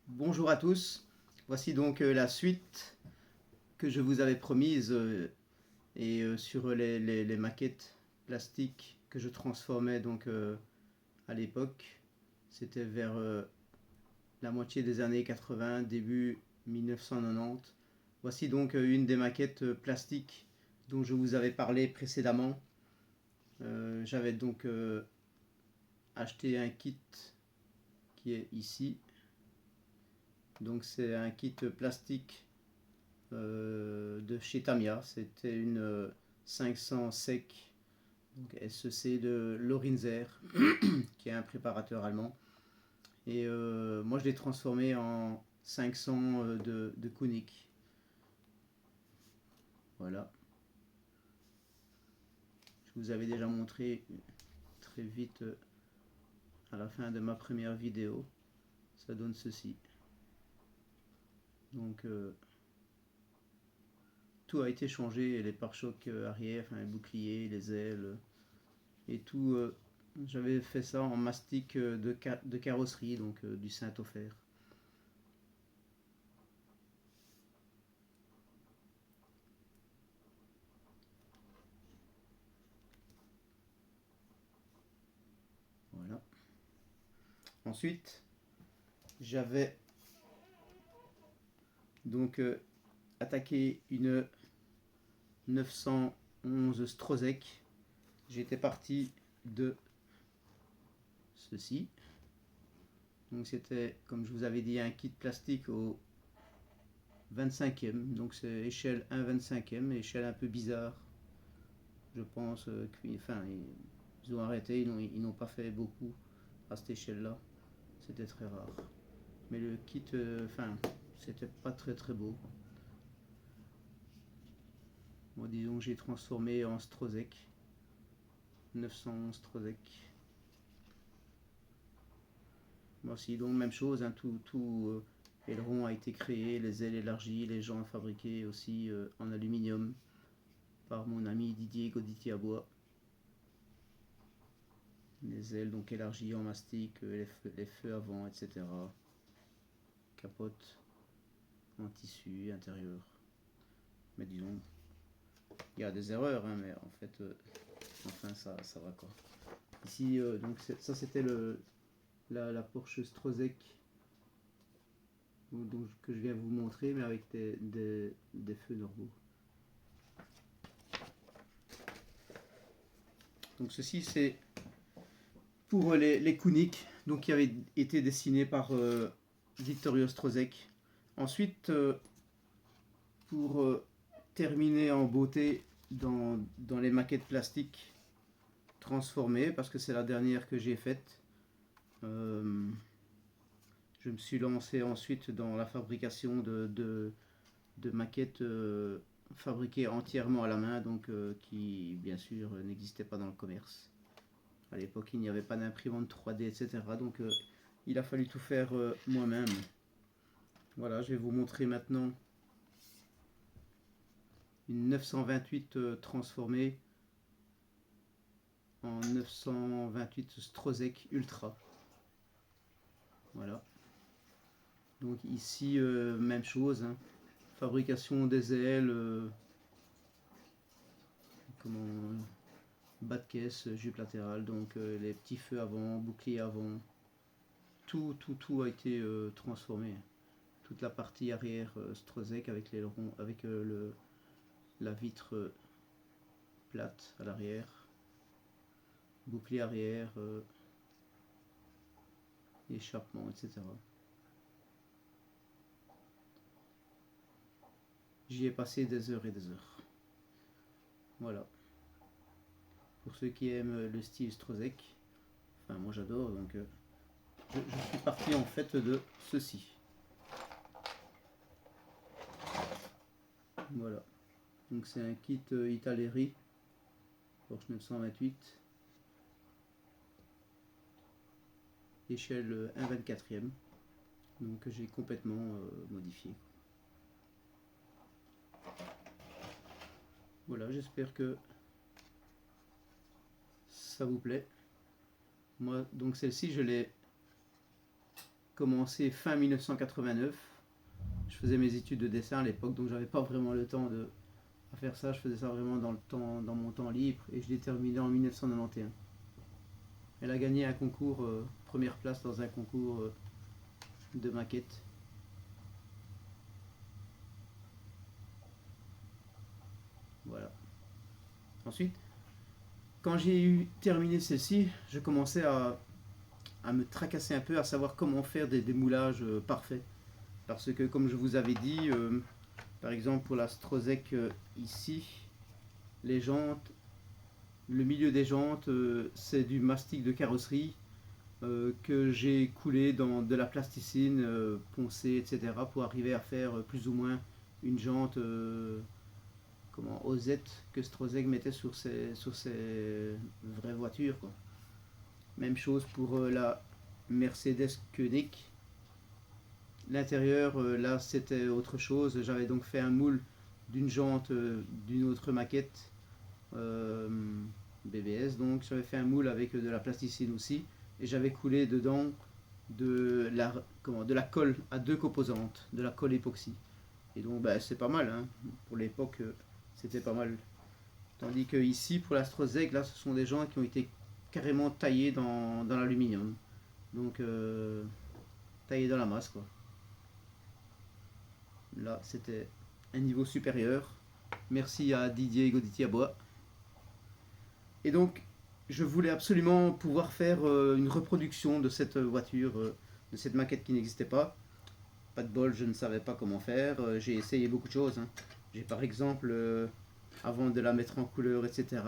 Bonjour à tous, voici donc la suite que je vous avais promise sur les maquettes plastiques que je transformais donc à l'époque. C'était vers la moitié des années 80, début 1990. Voici donc une des maquettes plastiques dont je vous avais parlé précédemment. J'avais donc acheté un kit qui est ici. Donc c'est un kit plastique de chez Tamiya. C'était une 500 sec, donc SEC de Lorinzer, qui est un préparateur allemand. Et moi je l'ai transformé en 500 de Koenig. Voilà. Je vous avais déjà montré très vite à la fin de ma première vidéo. Ça donne ceci. Donc tout a été changé, les pare-chocs arrière, enfin, les boucliers, les ailes et tout. J'avais fait ça en mastic de carrosserie, donc du Saint-Ofer. Voilà. Ensuite, j'avais donc attaqué une 911 Strozek. J'étais parti de ceci. Donc c'était, comme je vous avais dit, un kit plastique au 25e. Donc c'est échelle 1/25e, échelle un peu bizarre. Je pense enfin, ils ont arrêté, ils n'ont pas fait beaucoup à cette échelle-là. C'était très rare. Mais le kit, enfin, c'était pas très très beau. Moi, disons que j'ai transformé en Strozek. 911 Strozek. Voici donc même chose, hein, tout aileron a été créé, les ailes élargies, les jantes fabriquées aussi en aluminium par mon ami Didier Goditi à bois. Les ailes donc élargies en mastic, les feux avant, etc. Capote en tissu intérieur. Mais disons, il y a des erreurs, hein, mais en fait, enfin ça va quoi. Ici, donc ça c'était la Porsche Strozek donc, que je viens vous montrer, mais avec des feux normaux. Donc ceci c'est pour les Koenig, donc qui avaient été dessinés par Vittorio Strozek. Ensuite, pour terminer en beauté dans les maquettes plastiques transformées, parce que c'est la dernière que j'ai faite, je me suis lancé ensuite dans la fabrication de maquettes fabriquées entièrement à la main, donc qui bien sûr n'existaient pas dans le commerce. À l'époque, il n'y avait pas d'imprimante 3D, etc. Donc il a fallu tout faire moi-même. Voilà, je vais vous montrer maintenant une 928 transformée en 928 Strozek Ultra. Voilà. Donc ici, même chose. Hein. Fabrication des ailes, comment, bas de caisse, jupe latérale, donc les petits feux avant, bouclier avant. Tout a été transformé. Toute la partie arrière Strozek avec l'aileron, avec la vitre plate à l'arrière, bouclier arrière, échappement, etc. J'y ai passé des heures et des heures. Voilà. Pour ceux qui aiment le style Strozek, enfin moi j'adore, donc je suis parti en fait de ceci. Voilà. Donc c'est un kit Italeri Porsche 928, échelle 1/24e, donc que j'ai complètement modifié. Voilà, j'espère que ça vous plaît. Moi, donc celle-ci, je l'ai commencé fin 1989. Je faisais mes études de dessin à l'époque, donc j'avais pas vraiment le temps à faire ça. Je faisais ça vraiment dans mon temps libre, et je l'ai terminé en 1991. Elle a gagné un concours, première place dans un concours de maquettes. Voilà. Ensuite, quand j'ai terminé celle-ci, je commençais à me tracasser un peu, à savoir comment faire des moulages parfaits. Parce que, comme je vous avais dit, par exemple pour la Strozek ici, les jantes, le milieu des jantes, c'est du mastic de carrosserie que j'ai coulé dans de la plasticine poncée, etc. pour arriver à faire plus ou moins une jante OZ que Strozek mettait sur ses vraies voitures, quoi. Même chose pour la Mercedes Koenig. L'intérieur, là, c'était autre chose. J'avais donc fait un moule d'une jante d'une autre maquette BBS. Donc, j'avais fait un moule avec de la plasticine aussi. Et j'avais coulé dedans de la colle à deux composantes, de la colle époxy. Et donc, bah, c'est pas mal, hein. Pour l'époque, c'était pas mal. Tandis que ici, pour l'Astrozeg, là, ce sont des gens qui ont été carrément taillés dans l'aluminium. Donc, taillés dans la masse, quoi. Là, c'était un niveau supérieur. Merci à Didier Goditi à Bois. Et donc, je voulais absolument pouvoir faire une reproduction de cette voiture, de cette maquette qui n'existait pas. Pas de bol, je ne savais pas comment faire. J'ai essayé beaucoup de choses, hein. J'ai par exemple, avant de la mettre en couleur, etc.,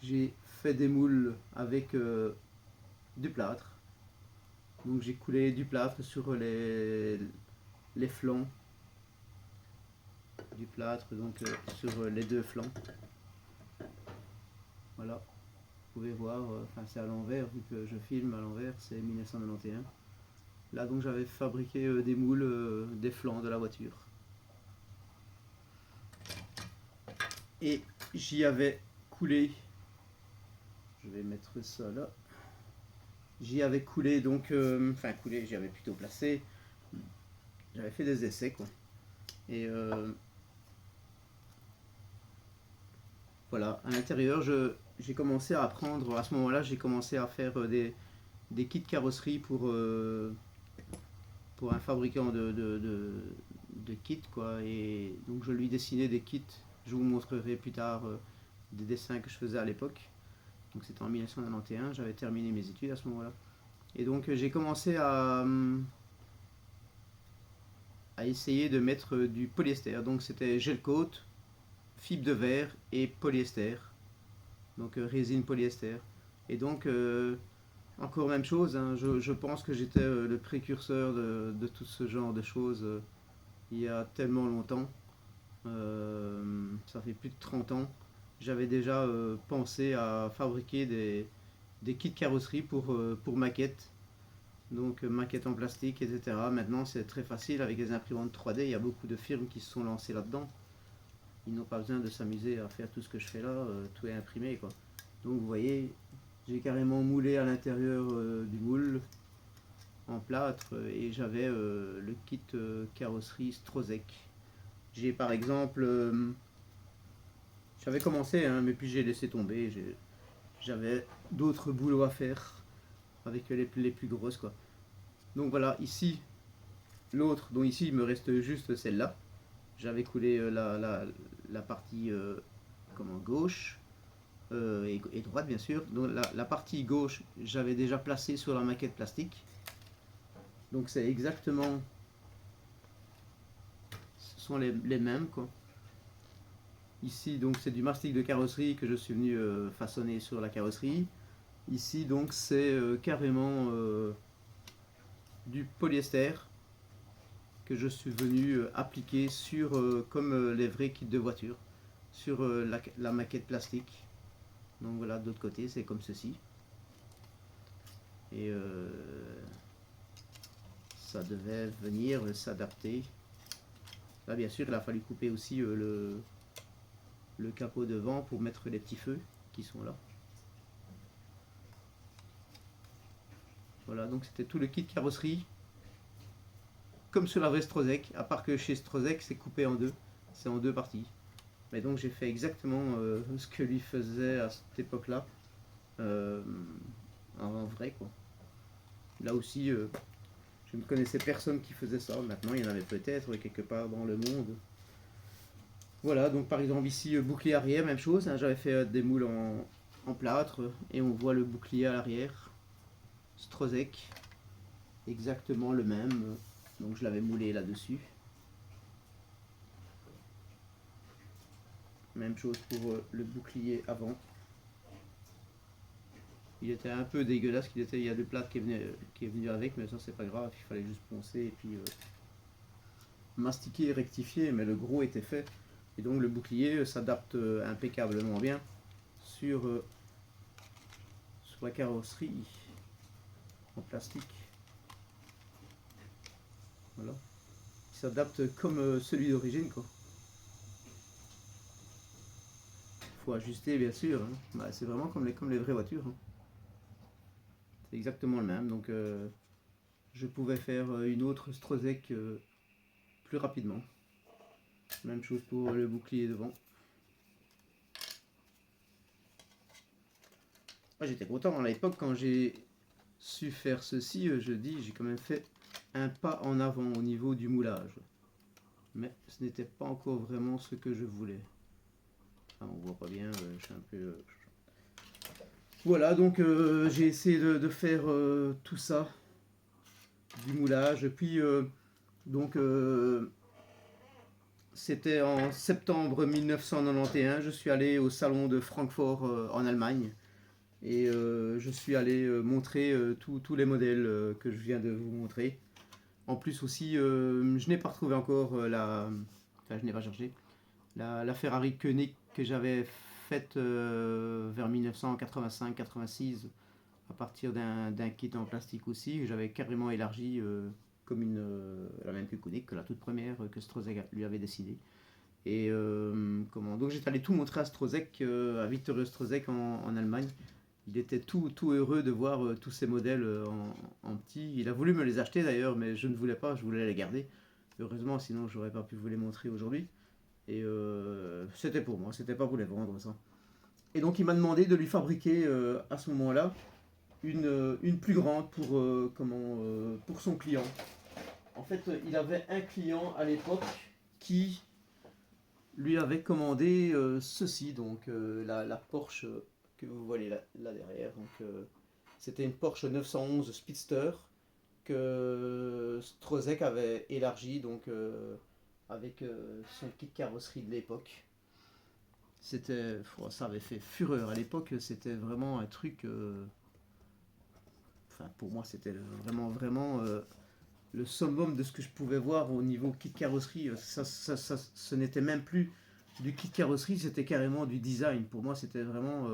j'ai fait des moules avec du plâtre. Donc j'ai coulé du plâtre sur les flancs du plâtre, donc sur les deux flancs. Voilà, vous pouvez voir, c'est à l'envers, vu que je filme à l'envers, c'est 1991. Là donc j'avais fabriqué des moules des flancs de la voiture. Et j'y avais coulé, je vais mettre ça là, j'y avais coulé donc, coulé, j'y avais plutôt placé, j'avais fait des essais, quoi. Et voilà, à l'intérieur, j'ai commencé à apprendre, à ce moment-là, j'ai commencé à faire des kits carrosserie pour un fabricant de kits, quoi. Et donc je lui dessinais des kits, je vous montrerai plus tard des dessins que je faisais à l'époque. Donc c'était en 1991, j'avais terminé mes études à ce moment-là. Et donc j'ai commencé à essayer de mettre du polyester. Donc c'était gel coat, fibre de verre et polyester. Donc résine polyester. Et donc encore même chose, hein, je pense que j'étais le précurseur de tout ce genre de choses il y a tellement longtemps. Ça fait plus de 30 ans. J'avais déjà pensé à fabriquer des kits carrosserie pour maquettes. Donc maquettes en plastique, etc. Maintenant c'est très facile avec les imprimantes 3D. Il y a beaucoup de firmes qui se sont lancées là-dedans. Ils n'ont pas besoin de s'amuser à faire tout ce que je fais là. Tout est imprimé, quoi. Donc vous voyez, j'ai carrément moulé à l'intérieur du moule en plâtre et j'avais le kit carrosserie Strozek. J'ai par exemple, j'avais commencé, hein, mais puis j'ai laissé tomber. J'avais d'autres boulots à faire avec les plus grosses, quoi. Donc voilà, ici, l'autre, dont ici il me reste juste celle-là. J'avais coulé la partie gauche. Et droite, bien sûr. Donc la partie gauche, j'avais déjà placé sur la maquette plastique. Donc c'est exactement, ce sont les mêmes, quoi. Ici donc c'est du mastic de carrosserie que je suis venu façonner sur la carrosserie. Ici donc c'est carrément du polyester que je suis venu appliquer sur, comme les vrais kits de voiture, sur la maquette plastique. Donc voilà, de l'autre côté c'est comme ceci. Et ça devait venir s'adapter. Là bien sûr il a fallu couper aussi le capot devant pour mettre les petits feux qui sont là. Voilà, donc c'était tout le kit carrosserie, comme sur la vraie Strozek, à part que chez Strozek c'est coupé en deux, c'est en deux parties. Mais donc j'ai fait exactement ce que lui faisait à cette époque-là, euh, en vrai quoi. Là aussi, je ne connaissais personne qui faisait ça. Maintenant, il y en avait peut-être quelque part dans le monde. Voilà, donc par exemple ici, bouclier arrière, même chose. Hein, j'avais fait des moules en plâtre et on voit le bouclier à l'arrière. Strozek, exactement le même. Donc je l'avais moulé là-dessus. Même chose pour le bouclier avant. Il était un peu dégueulasse, il y a du plâtre qui est venu avec, mais ça c'est pas grave, il fallait juste poncer et puis mastiquer et rectifier, mais le gros était fait. Et donc le bouclier s'adapte impeccablement bien sur, sur la carrosserie en plastique. Voilà. Il s'adapte comme celui d'origine quoi. Faut ajuster bien sûr, hein. Bah, c'est vraiment comme les vraies voitures. Hein. C'est exactement le même, donc je pouvais faire une autre Strozek plus rapidement. Même chose pour le bouclier devant. Moi j'étais content à l'époque quand j'ai su faire ceci, je dis j'ai quand même fait un pas en avant au niveau du moulage. Mais ce n'était pas encore vraiment ce que je voulais. Enfin, on voit pas bien, je suis un peu... Voilà, donc j'ai essayé de faire tout ça, du moulage, puis donc c'était en septembre 1991, je suis allé au salon de Francfort en Allemagne. Et je suis allé montrer tous les modèles que je viens de vous montrer. En plus aussi, je n'ai pas retrouvé encore enfin je n'ai pas cherché, la Ferrari Koenig que j'avais faite vers 1985-86 à partir d'un kit en plastique aussi. J'avais carrément élargi comme la même que Koenig, que la toute première que Strozek lui avait décidé. Et donc j'étais allé tout montrer à Strozek, à Victor Strozek en Allemagne. Il était tout heureux de voir tous ces modèles en petit. Il a voulu me les acheter d'ailleurs, mais je ne voulais pas, je voulais les garder. Heureusement, sinon j'aurais pas pu vous les montrer aujourd'hui. Et c'était pour moi, c'était pas pour les vendre ça. Et donc il m'a demandé de lui fabriquer à ce moment-là une plus grande pour son client. En fait, il avait un client à l'époque qui lui avait commandé ceci, donc la Porsche que vous voyez là derrière. Donc, c'était une Porsche 911 Speedster que Strozek avait élargi donc, avec son kit carrosserie de l'époque. Ça avait fait fureur à l'époque, c'était vraiment un truc. Enfin, pour moi, c'était vraiment le summum de ce que je pouvais voir au niveau kit carrosserie. Ce n'était même plus du kit carrosserie, c'était carrément du design. Pour moi, c'était vraiment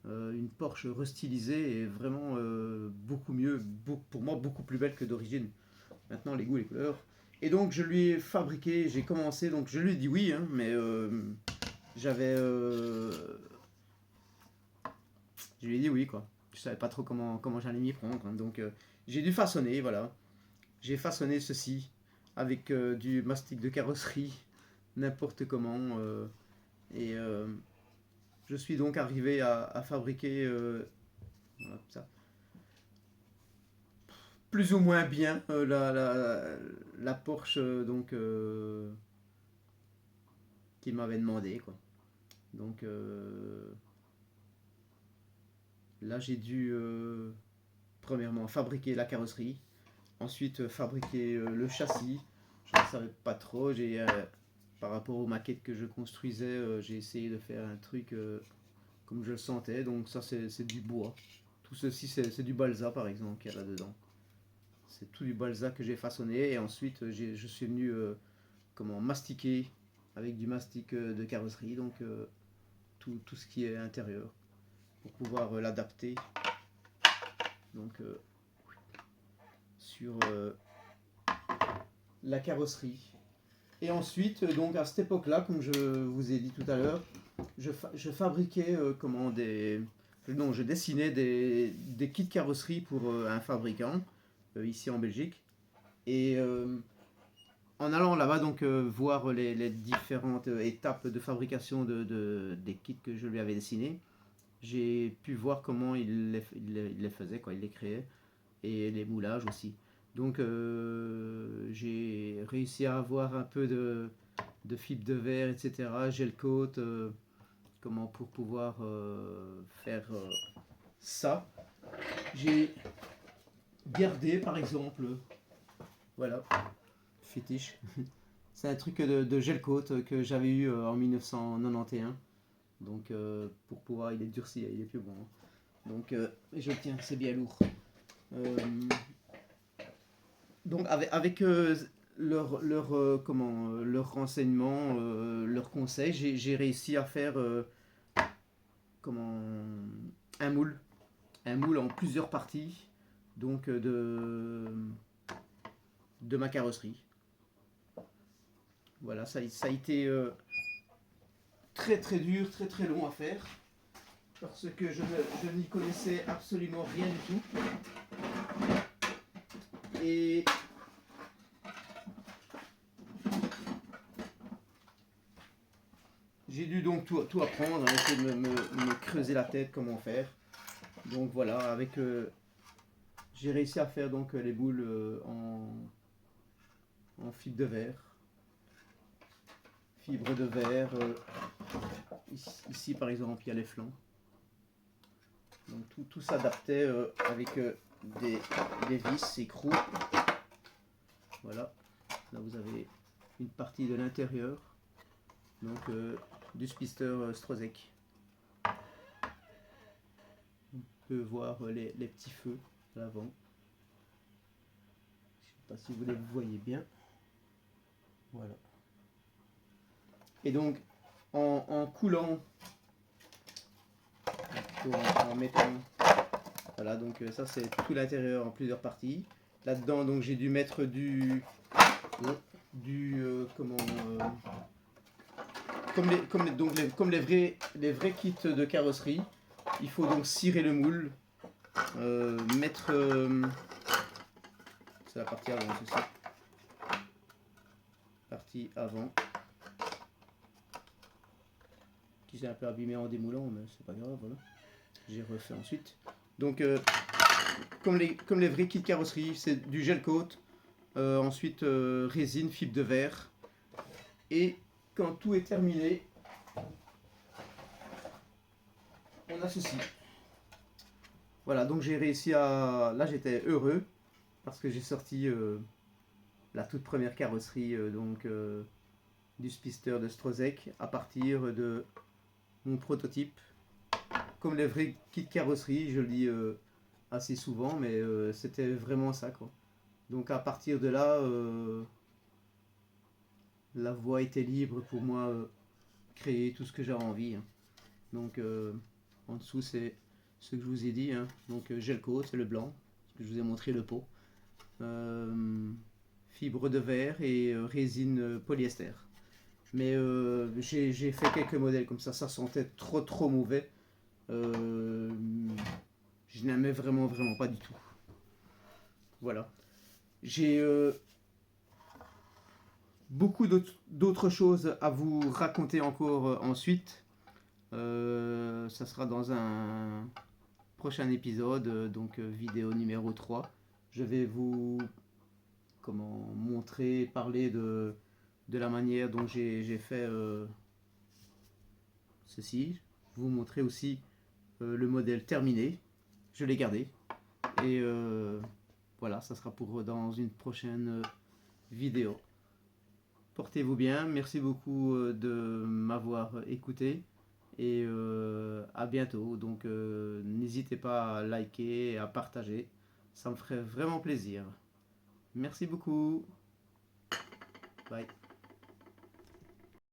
une Porsche restylisée et vraiment beaucoup mieux, pour moi beaucoup plus belle que d'origine. Maintenant, les goûts et les couleurs. Et donc, je lui ai fabriqué, j'ai commencé, donc je lui ai dit oui, hein, mais j'avais. Je lui ai dit oui, quoi. Je savais pas trop comment j'allais m'y prendre. Hein, donc, j'ai dû façonner, voilà. J'ai façonné ceci avec du mastic de carrosserie, n'importe comment. Et je suis donc arrivé à fabriquer voilà, ça. Plus ou moins bien la Porsche donc qu'il m'avait demandé quoi. Donc là j'ai dû premièrement fabriquer la carrosserie, ensuite fabriquer le châssis. Je ne savais pas trop, par rapport aux maquettes que je construisais, j'ai essayé de faire un truc comme je le sentais. Donc ça c'est du bois. Tout ceci c'est du balsa par exemple qu'il y a là-dedans. C'est tout du balsa que j'ai façonné et ensuite je suis venu mastiquer avec du mastic de carrosserie, donc tout ce qui est intérieur pour pouvoir l'adapter donc sur la carrosserie. Et ensuite, donc à cette époque-là, comme je vous ai dit tout à l'heure, je fabriquais non, je dessinais des kits carrosserie pour un fabricant ici en Belgique. Et en allant là-bas, donc voir les différentes étapes de fabrication des kits que je lui avais dessinés, j'ai pu voir comment il les faisait, quoi, il les créait, et les moulages aussi. Donc j'ai réussi à avoir un peu de fibre de verre, etc., gel coat, comment pour pouvoir faire ça. J'ai gardé par exemple, voilà, fétiche. C'est un truc de gel coat que j'avais eu en 1991. Donc pour pouvoir, il est durci, il est plus bon, hein. Donc je le tiens, c'est bien lourd. Euh, donc avec leur renseignement, leurs conseils, j'ai réussi à faire comment, un moule en plusieurs parties, donc de ma carrosserie. Voilà, ça a été très très dur, très très long à faire, parce que je n'y connaissais absolument rien du tout. Et j'ai dû donc tout apprendre, hein, essayer de me creuser la tête comment faire. Donc voilà, avec j'ai réussi à faire donc les boules en fibre de verre. Fibre de verre. Ici par exemple, il y a les flancs. Donc tout s'adaptait avec des vis, écrous. Voilà. Là vous avez une partie de l'intérieur. Donc du spister Strozek. On peut voir les petits feux à l'avant. Je ne sais pas si vous les voyez bien. Voilà. Et donc en coulant, en mettant, voilà, donc ça c'est tout l'intérieur en plusieurs parties. Là-dedans donc j'ai dû mettre comment comme les vrais kits de carrosserie. Il faut donc cirer le moule, mettre c'est la partie avant, c'est ça, partie avant, qui s'est un peu abîmé en démoulant, mais c'est pas grave, voilà. J'ai refait ensuite. Donc comme les vrais kits carrosserie, c'est du gel coat, ensuite résine, fibre de verre, et quand tout est terminé, on a ceci. Voilà, donc j'ai réussi à... Là j'étais heureux, parce que j'ai sorti la toute première carrosserie du Spister de Strozek à partir de mon prototype. Comme les vrais kits carrosserie, je le dis assez souvent, mais c'était vraiment ça, quoi. Donc à partir de là, la voie était libre pour moi, créer tout ce que j'avais envie, hein. Donc en dessous c'est ce que je vous ai dit, hein. Donc gel coat, c'est le blanc, ce que je vous ai montré le pot. Fibre de verre et résine polyester. Mais j'ai fait quelques modèles comme ça sentait trop mauvais. Je n'aimais vraiment pas du tout. Voilà. J'ai beaucoup d'autres choses à vous raconter encore ensuite. Ça sera dans un prochain épisode, donc vidéo numéro 3. Je vais vous montrer, parler de la manière dont j'ai fait ceci. Vous montrer aussi le modèle terminé. Je l'ai gardé. Et voilà, ça sera pour dans une prochaine vidéo. Portez-vous bien. Merci beaucoup de m'avoir écouté. Et à bientôt. Donc n'hésitez pas à liker et à partager. Ça me ferait vraiment plaisir. Merci beaucoup. Bye.